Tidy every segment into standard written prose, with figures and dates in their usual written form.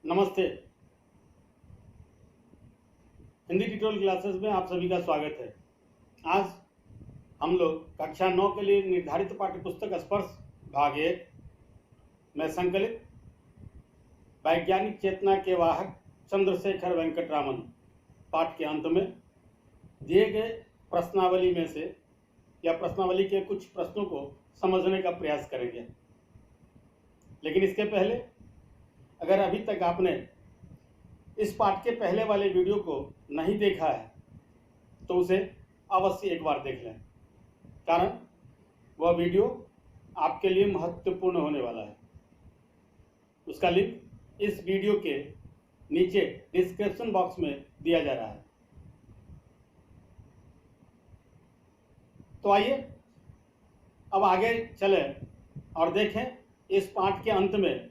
नमस्ते। Hindi tutorial classes में आप सभी का स्वागत है। आज हम लोग कक्षा 9 के लिए निर्धारित पाठ्यपुस्तक स्पर्श भाग 1 में संकलित वैज्ञानिक चेतना के वाहक चंद्रशेखर वेंकटरामन पाठ के अंत में दिए गए प्रश्नावली में से या प्रश्नावली के कुछ प्रश्नों को समझने का प्रयास करेंगे। लेकिन इसके पहले अगर अभी तक आपने इस पाठ के पहले वाले वीडियो को नहीं देखा है तो उसे अवश्य एक बार देख लें, कारण वह वीडियो आपके लिए महत्वपूर्ण होने वाला है। उसका लिंक इस वीडियो के नीचे डिस्क्रिप्शन बॉक्स में दिया जा रहा है। तो आइए अब आगे चलें और देखें इस पाठ के अंत में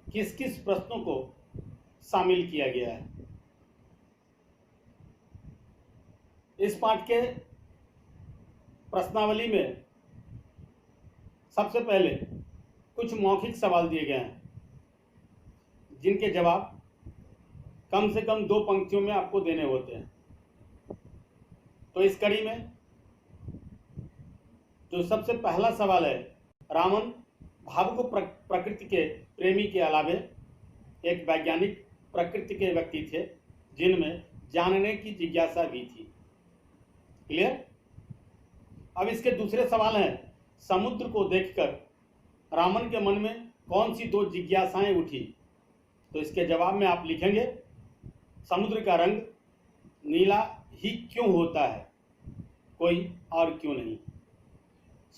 किस किस प्रश्नों को शामिल किया गया है। इस पाठ के प्रश्नावली में सबसे पहले कुछ मौखिक सवाल दिए गए हैं, जिनके जवाब कम से कम 2 पंक्तियों में आपको देने होते हैं। तो इस कड़ी में जो सबसे पहला सवाल है, रामन भावुक प्रकृति के प्रेमी के अलावे एक वैज्ञानिक प्रकृति के व्यक्ति थे जिनमें जानने की जिज्ञासा भी थी। क्लियर? अब इसके दूसरे सवाल हैं, समुद्र को देखकर रामन के मन में कौन सी 2 जिज्ञासाएं उठी? तो इसके जवाब में आप लिखेंगे, समुद्र का रंग नीला ही क्यों होता है, कोई और क्यों नहीं।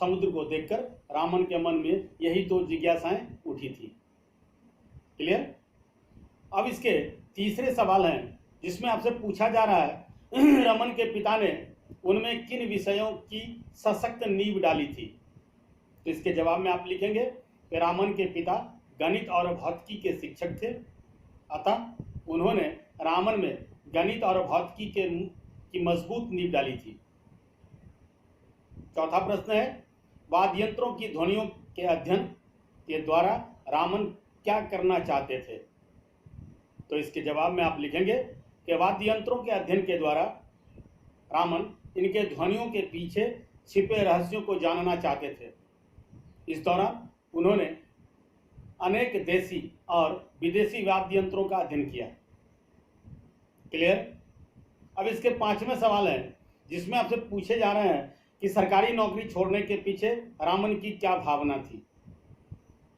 समुद्र को देखकर रामन के मन में यही 2 जिज्ञासाएं उठी थी। क्लियर? अब इसके तीसरे सवाल हैं, जिसमें आपसे पूछा जा रहा है रमन के पिता ने उनमें किन विषयों की सशक्त नींव डाली थी। तो इसके जवाब में आप लिखेंगे कि रामन के पिता गणित और भौतिकी के शिक्षक थे, अतः उन्होंने रामन में गणित और भौतिकी की मजबूत नींव डाली थी। चौथा प्रश्न है, वाद्य यंत्रों की ध्वनियों के अध्ययन के द्वारा रामन क्या करना चाहते थे। तो इसके जवाब में आप लिखेंगे कि वाद्य यंत्रों के अध्ययन के द्वारा रामन इनके ध्वनियों के पीछे छिपे रहस्यों को जानना चाहते थे। इस दौरान उन्होंने अनेक देसी और विदेशी वाद्य यंत्रों का अध्ययन किया। क्लियर? अब इसके 5वें सवाल है, जिसमें आपसे पूछे जा रहे हैं कि सरकारी नौकरी छोड़ने के पीछे रामन की क्या भावना थी।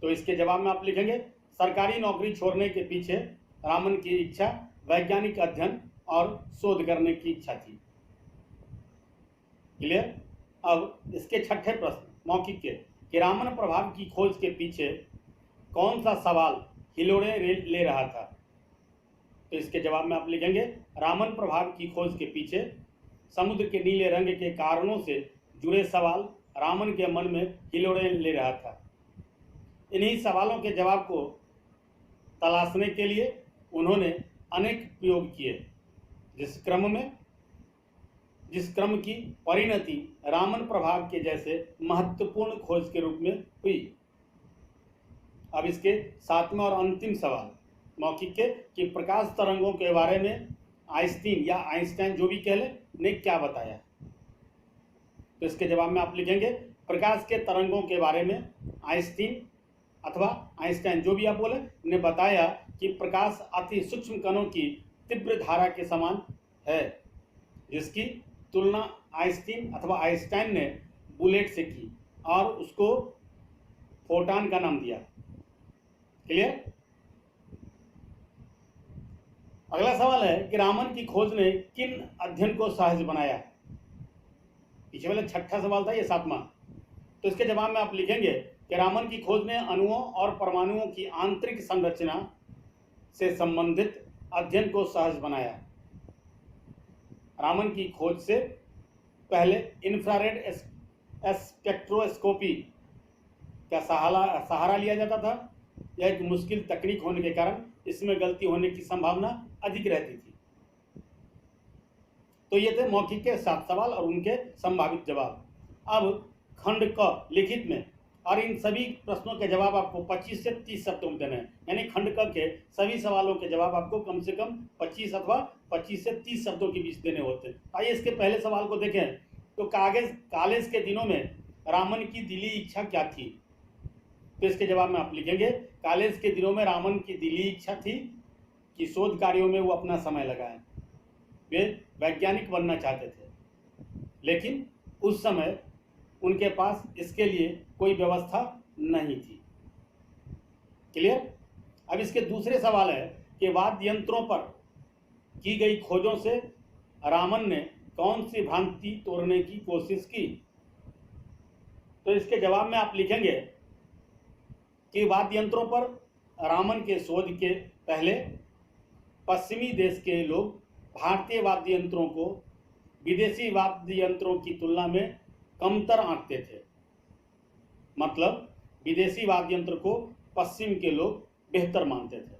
तो इसके जवाब में आप लिखेंगे, सरकारी नौकरी छोड़ने के पीछे रामन की इच्छा वैज्ञानिक अध्ययन और शोध करने की इच्छा थी। क्लियर? अब इसके 6ठे प्रश्न मौखिक के, कि रामन प्रभाव की खोज के पीछे कौन सा सवाल हिलोड़े ले रहा था। तो इसके जवाब में आप लिखेंगे, रामन प्रभाव की खोज के पीछे समुद्र के नीले रंग के कारणों से जुड़े सवाल रामन के मन में हिलोड़े ले रहा था। इन्हीं सवालों के जवाब को तलाशने के लिए उन्होंने अनेक प्रयोग किए, जिस क्रम की परिणति रामन प्रभाव के जैसे महत्वपूर्ण खोज के रूप में हुई। अब इसके 7वें और अंतिम सवाल मौखिक के, कि प्रकाश तरंगों के बारे में आइंस्टीन या आइंस्टाइन जो भी कह ले ने क्या बताया। तो इसके जवाब में आप लिखेंगे, प्रकाश के तरंगों के बारे में आइंस्टीन अथवा आइंस्टाइन जो भी आप बोले ने बताया कि प्रकाश अति सूक्ष्म कणों की तीव्र धारा के समान है, जिसकी तुलना आइंस्टीन अथवा आइंस्टाइन ने बुलेट से की और उसको फोटॉन का नाम दिया। क्लियर? अगला सवाल है कि रामन की खोज ने किन अध्ययन को सहज बनाया। पीछे वाला 6ठा सवाल था, ये 7वां। तो इसके जवाब में आप लिखेंगे कि रामन की खोज ने अणुओं और परमाणुओं की आंतरिक संरचना से संबंधित अध्ययन को सहज बनाया। रामन की खोज से पहले इंफ्रारेड स्पेक्ट्रोस्कोपी का सहारा लिया जाता था। यह एक मुश्किल तकनीक होने के कारण इसमें गलती होने की संभावना अधिक रहती थी। तो ये थे मौखिक के 7 सवाल और उनके संभावित जवाब। अब खंड क लिखित में और इन सभी प्रश्नों के जवाब आपको 25 से 30 शब्दों में देने हैं, यानी खंड क के सभी सवालों के जवाब आपको कम से कम 25 अथवा 25 से 30 शब्दों के बीच देने होते हैं। आइए इसके पहले सवाल को देखें। तो कॉलेज के दिनों में रामन की दिली इच्छा क्या थी? तो इसके जवाब में आप लिखेंगे, कॉलेज के दिनों में रामन की दिली इच्छा थी कि शोध कार्यों में वो अपना समय लगाएं। वे वैज्ञानिक बनना चाहते थे, लेकिन उस समय उनके पास इसके लिए कोई व्यवस्था नहीं थी। क्लियर? अब इसके दूसरे सवाल है कि वाद्य यंत्रों पर की गई खोजों से रामन ने कौन सी भ्रांति तोड़ने की कोशिश की? तो इसके जवाब में आप लिखेंगे कि वाद्य यंत्रों पर रामन के शोध के पहले पश्चिमी देश के लोग भारतीय वाद्य यंत्रों को विदेशी वाद्य यंत्रों की तुलना में कमतर आंकते थे। मतलब विदेशी वाद्य यंत्र को पश्चिम के लोग बेहतर मानते थे।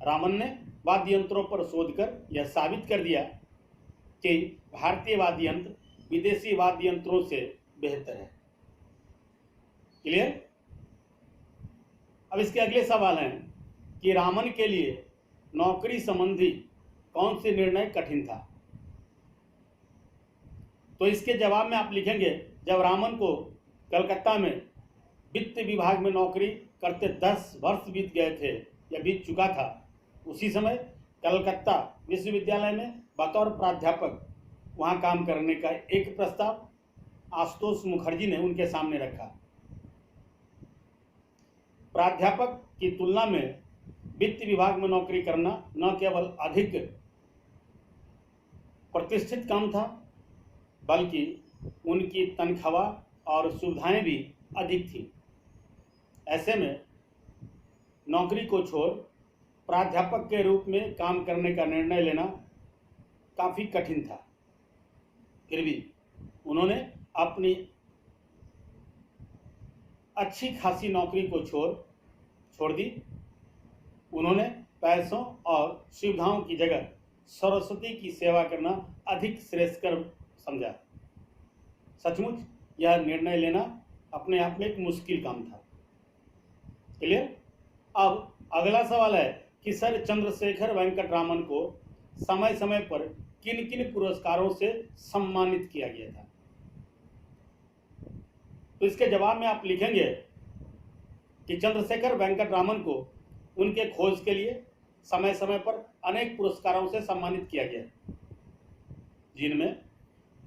रामन ने वाद्य यंत्रों पर शोध कर यह साबित कर दिया कि भारतीय वाद्य यंत्र विदेशी वाद्य यंत्रों से बेहतर है। क्लियर? अब इसके अगले सवाल हैं कि रामन के लिए नौकरी संबंधी कौन से निर्णय कठिन था? तो इसके जवाब में आप लिखेंगे, जब रामन को कलकत्ता में वित्त विभाग में नौकरी करते 10 वर्ष बीत गए थे या बीत चुका था, उसी समय कलकत्ता विश्वविद्यालय में बतौर प्राध्यापक वहां काम करने का एक प्रस्ताव आशुतोष मुखर्जी ने उनके सामने रखा। प्राध्यापक की तुलना में वित्त विभाग में नौकरी करना न केवल अधिक प्रतिष्ठित काम था, बल्कि उनकी तनख्वाह और सुविधाएं भी अधिक थी। ऐसे में नौकरी को छोड़ प्राध्यापक के रूप में काम करने का निर्णय लेना काफ़ी कठिन था। फिर भी उन्होंने अपनी अच्छी खासी नौकरी को छोड़ दी। उन्होंने पैसों और सुविधाओं की जगह सरस्वती की सेवा करना अधिक श्रेयस्कर समझा। सचमुच यह निर्णय लेना अपने आप में एक मुश्किल काम था। क्लियर? अब अगला सवाल है कि सर चंद्रशेखर वेंकट रामन को समय समय पर किन किन पुरस्कारों से सम्मानित किया गया था? तो इसके जवाब में आप लिखेंगे कि चंद्रशेखर वेंकट रामन को उनके खोज के लिए समय समय पर अनेक पुरस्कारों से सम्मानित किया गया, जिनमें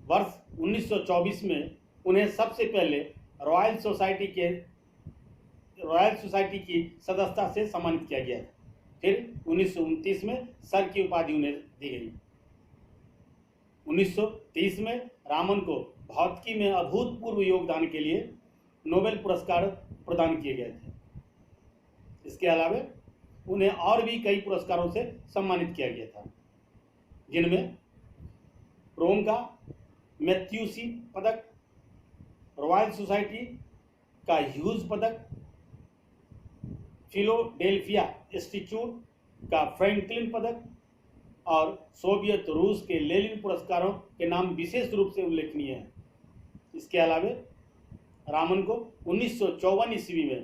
वर्ष 1924 में उन्हें सबसे पहले रॉयल सोसाइटी की सदस्यता से सम्मानित किया गया। फिर 1929 में सर की उपाधि उन्हें दी गई। 1930 में रामन को भौतिकी में अभूतपूर्व योगदान के लिए नोबेल पुरस्कार प्रदान किए गए थे। इसके अलावा उन्हें और भी कई पुरस्कारों से सम्मानित किया गया था, जिनमें रोम का मैथ्यूसी पदक, रॉयल सोसाइटी का ह्यूज पदक, फिलाडेल्फिया इंस्टीट्यूट का फ्रैंकलिन पदक और सोवियत रूस के लेनिन पुरस्कारों के नाम विशेष रूप से उल्लेखनीय हैं। इसके अलावा रामन को 1954 ईस्वी में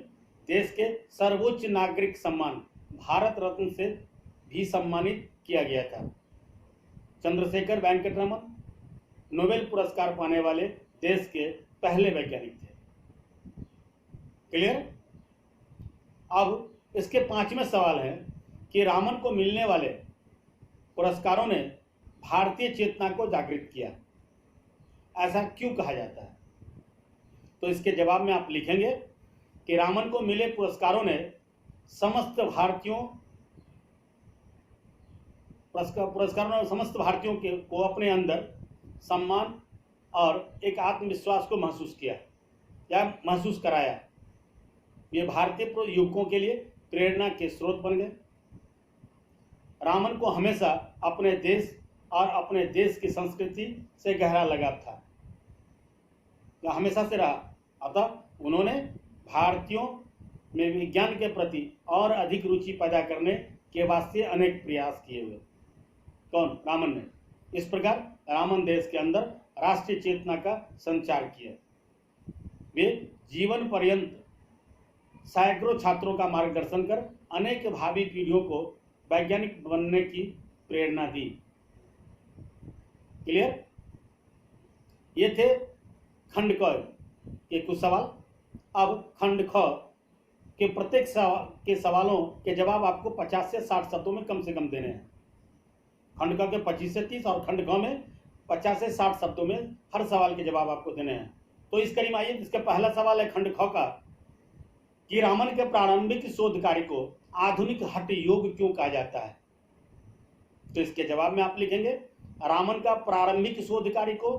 देश के सर्वोच्च नागरिक सम्मान भारत रत्न से भी सम्मानित किया गया था। चंद्रशेखर वेंकट रामन नोबेल पुरस्कार पाने वाले देश के पहले वैज्ञानिक थे। क्लियर? अब इसके 5वें सवाल है कि रामन को मिलने वाले पुरस्कारों ने भारतीय चेतना को जागृत किया, ऐसा क्यों कहा जाता है? तो इसके जवाब में आप लिखेंगे कि रामन को मिले पुरस्कारों ने समस्त भारतीयों को अपने अंदर सम्मान और एक आत्मविश्वास को महसूस किया या महसूस कराया। ये भारतीय युवकों के लिए प्रेरणा के स्रोत बन गए। रामन को हमेशा अपने देश और अपने देश की संस्कृति से गहरा लगाव था, यह हमेशा से रहा। अतः उन्होंने भारतीयों में विज्ञान के प्रति और अधिक रुचि पैदा करने के वास्ते अनेक प्रयास किए हुए। कौन? रामन ने। इस प्रकार रामन देश के अंदर राष्ट्रीय चेतना का संचार किया। वे जीवन पर्यंत सैकड़ों छात्रों का मार्गदर्शन कर अनेक भावी पीढ़ियों को वैज्ञानिक बनने की प्रेरणा दी। क्लियर? ये थे खंड क के कुछ सवाल। अब खंड ख के प्रत्येक के सवालों के जवाब आपको 50 से 60 शब्दों में कम से कम देने हैं। खंड क के 25 से 30 और खंड ख में 50 से 60 शब्दों में हर सवाल के जवाब आपको देने हैं। तो इस कड़ी में आइए, इसका पहला सवाल है खंड ख का कि रामन के प्रारंभिक शोध कार्य को आधुनिक हठ योग क्यों कहा जाता है। तो इसके जवाब में आप लिखेंगे रामन का प्रारंभिक शोध कार्य को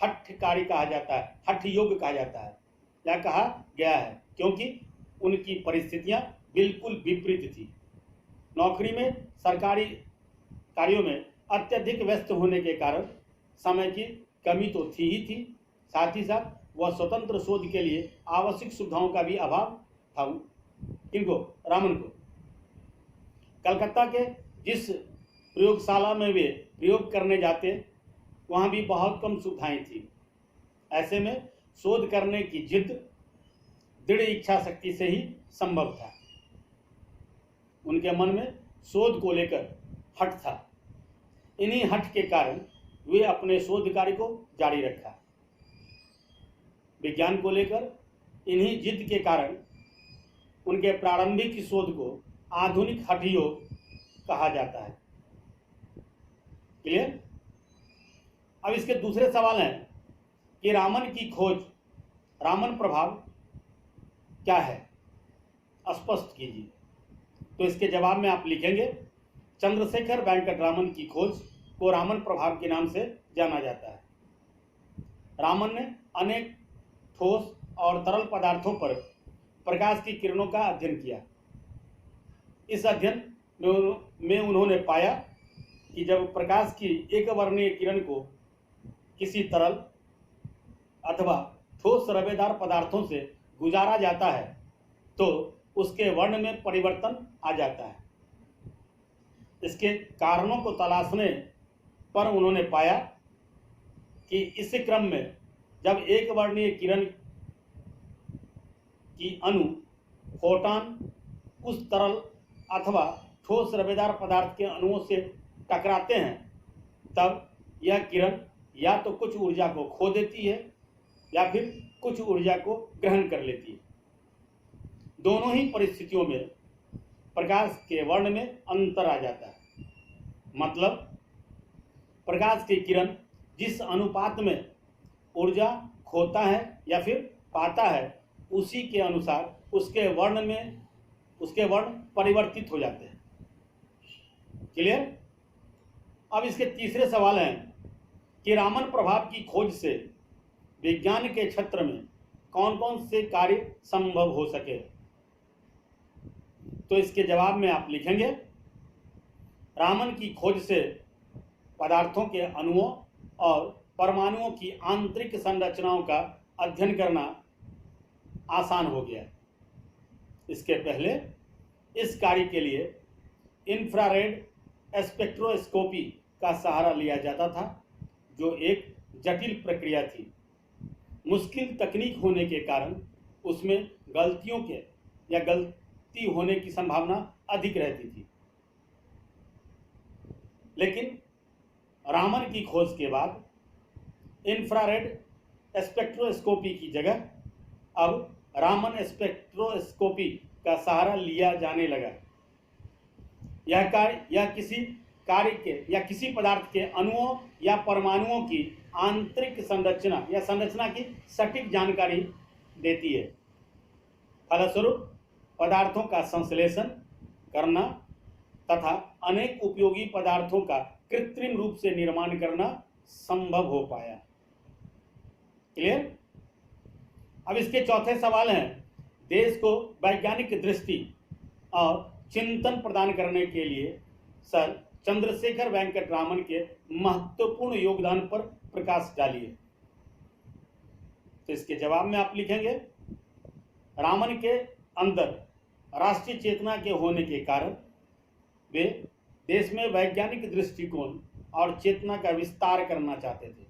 हठ कार्य कहा जाता है, हठ योग कहा जाता है या कहा गया है, क्योंकि उनकी परिस्थितियां बिल्कुल विपरीत थी। नौकरी में, सरकारी कार्यों में अत्यधिक व्यस्त होने के कारण समय की कमी तो थी ही थी, साथ ही साथ वह स्वतंत्र शोध के लिए आवश्यक सुविधाओं का भी अभाव था। किनको? रामन को। कलकत्ता के जिस प्रयोगशाला में वे प्रयोग करने जाते वहाँ भी बहुत कम सुविधाएं थी। ऐसे में शोध करने की जिद दृढ़ इच्छा शक्ति से ही संभव था। उनके मन में शोध को लेकर हठ था। इन्हीं हठ के कारण वे अपने शोध कार्य को जारी रखा। विज्ञान को लेकर इन्हीं जिद के कारण उनके प्रारंभिक शोध को आधुनिक हठ योग कहा जाता है। क्लियर? अब इसके दूसरे सवाल हैं कि रामन की खोज, रामन प्रभाव क्या है, स्पष्ट कीजिए। तो इसके जवाब में आप लिखेंगे चंद्रशेखर वेंकट रामन की खोज को रामन प्रभाव के नाम से जाना जाता है। रामन ने अनेक ठोस और तरल पदार्थों पर प्रकाश की किरणों का अध्ययन किया। इस अध्ययन में उन्होंने पाया कि जब प्रकाश की एक वर्णीय किरण को किसी तरल अथवा ठोस रवेदार पदार्थों से गुजारा जाता है तो उसके वर्ण में परिवर्तन आ जाता है। इसके कारणों को तलाशने पर उन्होंने पाया कि इस क्रम में जब एक वर्णीय किरण की अणु फोटॉन उस तरल अथवा ठोस रवेदार पदार्थ के अणुओं से टकराते हैं तब यह किरण या तो कुछ ऊर्जा को खो देती है या फिर कुछ ऊर्जा को ग्रहण कर लेती है। दोनों ही परिस्थितियों में प्रकाश के वर्ण में अंतर आ जाता है। मतलब प्रकाश की किरण जिस अनुपात में ऊर्जा खोता है या फिर पाता है उसी के अनुसार उसके वर्ण परिवर्तित हो जाते हैं। क्लियर? अब इसके तीसरे सवाल हैं कि रामन प्रभाव की खोज से विज्ञान के क्षेत्र में कौन कौन से कार्य संभव हो सके। तो इसके जवाब में आप लिखेंगे रामन की खोज से पदार्थों के अणुओं और परमाणुओं की आंतरिक संरचनाओं का अध्ययन करना आसान हो गया। इसके पहले इस कार्य के लिए इंफ्रारेड स्पेक्ट्रोस्कोपी का सहारा लिया जाता था, जो एक जटिल प्रक्रिया थी। मुश्किल तकनीक होने के कारण उसमें गलती होने की संभावना अधिक रहती थी। लेकिन रामन की खोज के बाद इंफ्रारेड स्पेक्ट्रोस्कोपी की जगह अब रामन स्पेक्ट्रोस्कोपी का सहारा लिया जाने लगा। यह किसी पदार्थ के अणुओं या परमाणुओं की आंतरिक संरचना या संरचना की सटीक जानकारी देती है। फलस्वरूप पदार्थों का संश्लेषण करना तथा अनेक उपयोगी पदार्थों का कृत्रिम रूप से निर्माण करना संभव हो पाया। क्लियर? अब इसके चौथे सवाल हैं देश को वैज्ञानिक दृष्टि और चिंतन प्रदान करने के लिए सर चंद्रशेखर वेंकट रामन के महत्वपूर्ण योगदान पर प्रकाश डालिए। तो इसके जवाब में आप लिखेंगे रामन के अंदर राष्ट्रीय चेतना के होने के कारण वे देश में वैज्ञानिक दृष्टिकोण और चेतना का विस्तार करना चाहते थे।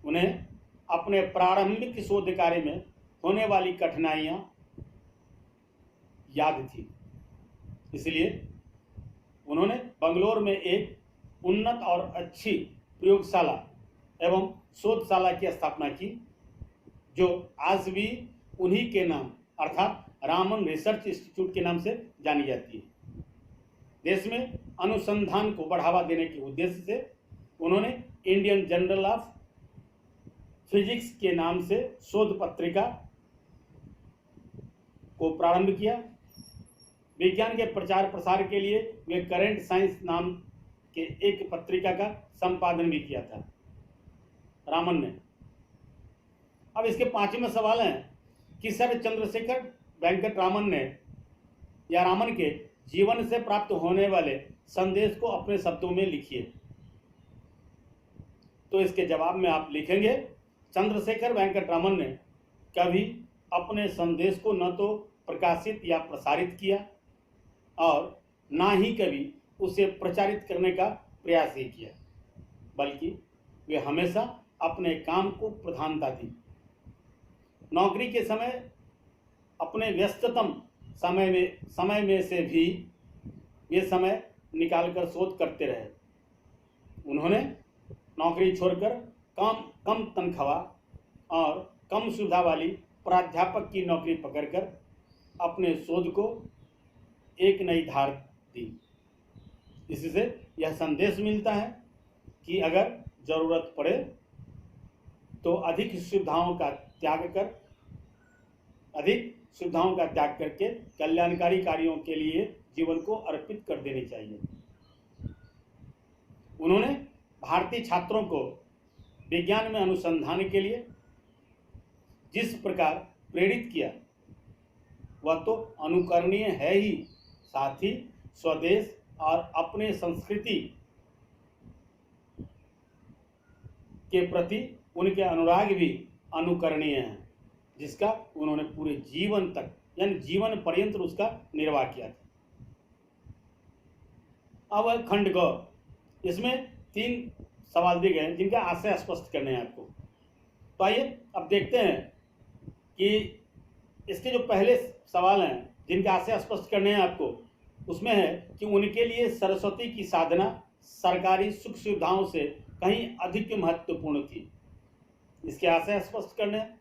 उन्हें अपने प्रारंभिक शोध कार्य में होने वाली कठिनाइयां याद थी। इसलिए उन्होंने बंगलोर में एक उन्नत और अच्छी प्रयोगशाला एवं शोधशाला की स्थापना की, जो आज भी उन्हीं के नाम अर्थात रामन रिसर्च इंस्टीट्यूट के नाम से जानी जाती है। देश में अनुसंधान को बढ़ावा देने के उद्देश्य से उन्होंने इंडियन जर्नल ऑफ फिजिक्स के नाम से शोध पत्रिका को प्रारंभ किया। विज्ञान के प्रचार प्रसार के लिए वे करेंट साइंस नाम के एक पत्रिका का संपादन भी किया था रामन ने। अब इसके 5वें सवाल है कि सर चंद्रशेखर वेंकट रामन ने या रामन के जीवन से प्राप्त होने वाले संदेश को अपने शब्दों में लिखिए। तो इसके जवाब में आप लिखेंगे, चंद्रशेखर वेंकट रामन ने कभी अपने संदेश को न तो प्रकाशित या प्रसारित किया और ना ही कभी उसे प्रचारित करने का प्रयास ही किया, बल्कि वे हमेशा अपने काम को प्रधानता दी। नौकरी के समय अपने व्यस्ततम समय में से भी ये समय निकालकर शोध करते रहे। उन्होंने नौकरी छोड़कर कम तनख्वाह और कम सुविधा वाली प्राध्यापक की नौकरी पकड़कर अपने शोध को एक नई धार दी। इससे यह संदेश मिलता है कि अगर जरूरत पड़े तो अधिक सुविधाओं का त्याग करके कल्याणकारी कार्यों के लिए जीवन को अर्पित कर देनी चाहिए। उन्होंने भारतीय छात्रों को विज्ञान में अनुसंधान के लिए जिस प्रकार प्रेरित किया वह तो अनुकरणीय है ही, साथ ही स्वदेश और अपने संस्कृति के प्रति उनके अनुराग भी अनुकरणीय है, जिसका उन्होंने पूरे जीवन तक यानी जीवन पर्यंत उसका निर्वाह किया था। अब खंड ग, इसमें 3 सवाल दिए गए हैं जिनका आशय स्पष्ट करने हैं आपको। तो आइए अब देखते हैं कि इसके जो पहले सवाल हैं जिनका आशय स्पष्ट करने हैं आपको, उसमें है कि उनके लिए सरस्वती की साधना सरकारी सुख सुविधाओं से कहीं अधिक महत्वपूर्ण थी। इसके आशय स्पष्ट करने हैं।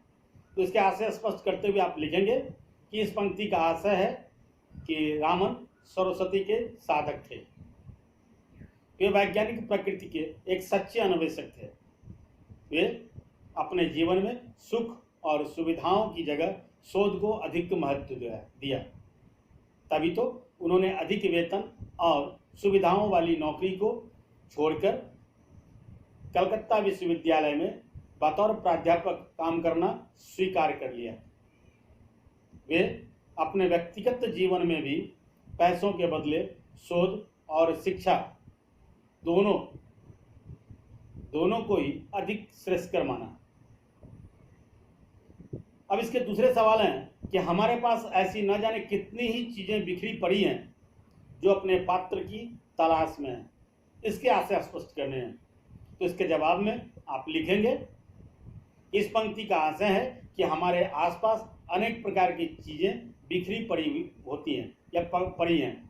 तो इसके आशय स्पष्ट करते हुए आप लिखेंगे कि इस पंक्ति का आशय है कि रामन सरस्वती के साधक थे। वे वैज्ञानिक प्रकृति के एक सच्चे अन्वेषक थे। वे अपने जीवन में सुख और सुविधाओं की जगह शोध को अधिक महत्व दिया। तभी तो उन्होंने अधिक वेतन और सुविधाओं वाली नौकरी को छोड़कर कलकत्ता विश्वविद्यालय में बतौर प्राध्यापक काम करना स्वीकार कर लिया। वे अपने व्यक्तिगत जीवन में भी पैसों के बदले शोध और शिक्षा दोनों को ही अधिक श्रेष्ठकर माना। अब इसके दूसरे सवाल हैं कि हमारे पास ऐसी न जाने कितनी ही चीजें बिखरी पड़ी हैं जो अपने पात्र की तलाश में हैं। इसके आशय स्पष्ट करने हैं। तो इसके जवाब में आप लिखेंगे, इस पंक्ति का आशय है कि हमारे आसपास अनेक प्रकार की चीजें बिखरी पड़ी हुई होती हैं या पड़ी हैं।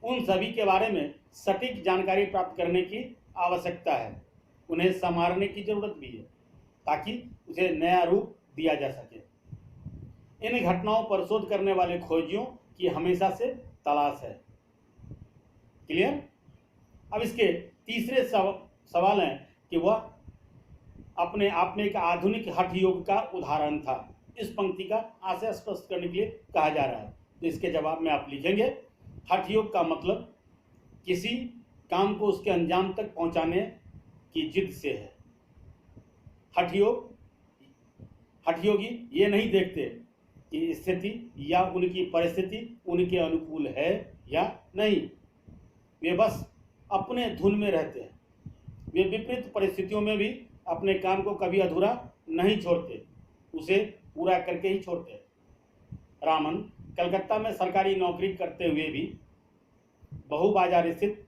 उन सभी के बारे में सटीक जानकारी प्राप्त करने की आवश्यकता है। उन्हें संवारने की जरूरत भी है ताकि उसे नया रूप दिया जा सके। इन घटनाओं पर शोध करने वाले खोजियों की हमेशा से तलाश है। क्लियर? अब इसके तीसरे सवाल है कि वह अपने आप में एक आधुनिक हठ योग का उदाहरण था। इस पंक्ति का आशय स्पष्ट करने के लिए कहा जा रहा है। तो इसके जवाब में आप लिखेंगे, हठ योग का मतलब किसी काम को उसके अंजाम तक पहुंचाने की जिद से है। हठ योगी ये नहीं देखते कि स्थिति या उनकी परिस्थिति उनके अनुकूल है या नहीं। वे बस अपने धुन में रहते हैं। वे विपरीत परिस्थितियों में भी अपने काम को कभी अधूरा नहीं छोड़ते, उसे पूरा करके ही छोड़ते। रामन कलकत्ता में सरकारी नौकरी करते हुए भी बहुबाजार स्थित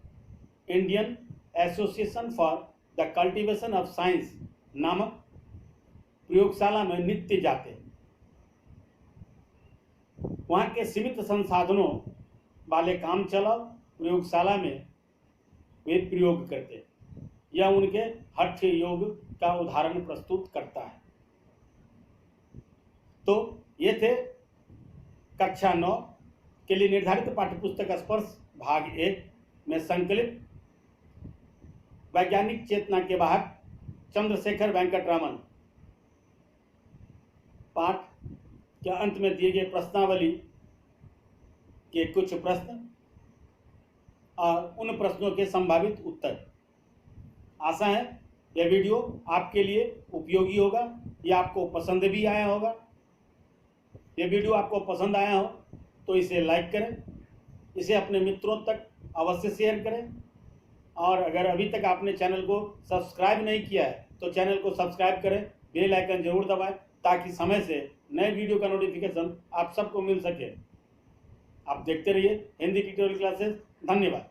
Indian association for the cultivation of science नामक प्रयोगशाला में नित्य जाते। वहाँ के सीमित संसाधनों वाले काम चलाओ प्रयोगशाला में वे प्रयोग करते। यह उनके हठ योग का उदाहरण प्रस्तुत करता है। तो ये थे कक्षा 9 के लिए निर्धारित पाठ्यपुस्तक स्पर्श भाग 1 में संकलित वैज्ञानिक चेतना के वाहक चंद्रशेखर वेंकटरामन पाठ के अंत में दिए गए प्रश्नावली के कुछ प्रश्न और उन प्रश्नों के संभावित उत्तर। आशा है यह वीडियो आपके लिए उपयोगी होगा, यह आपको पसंद भी आया होगा। यह वीडियो आपको पसंद आया हो तो इसे लाइक करें, इसे अपने मित्रों तक अवश्य शेयर करें, और अगर अभी तक आपने चैनल को सब्सक्राइब नहीं किया है तो चैनल को सब्सक्राइब करें, बेल आइकन जरूर दबाएं ताकि समय से नए वीडियो का नोटिफिकेशन आप सबको मिल सके। आप देखते रहिए हिंदी ट्यूटोरियल क्लासेस। धन्यवाद।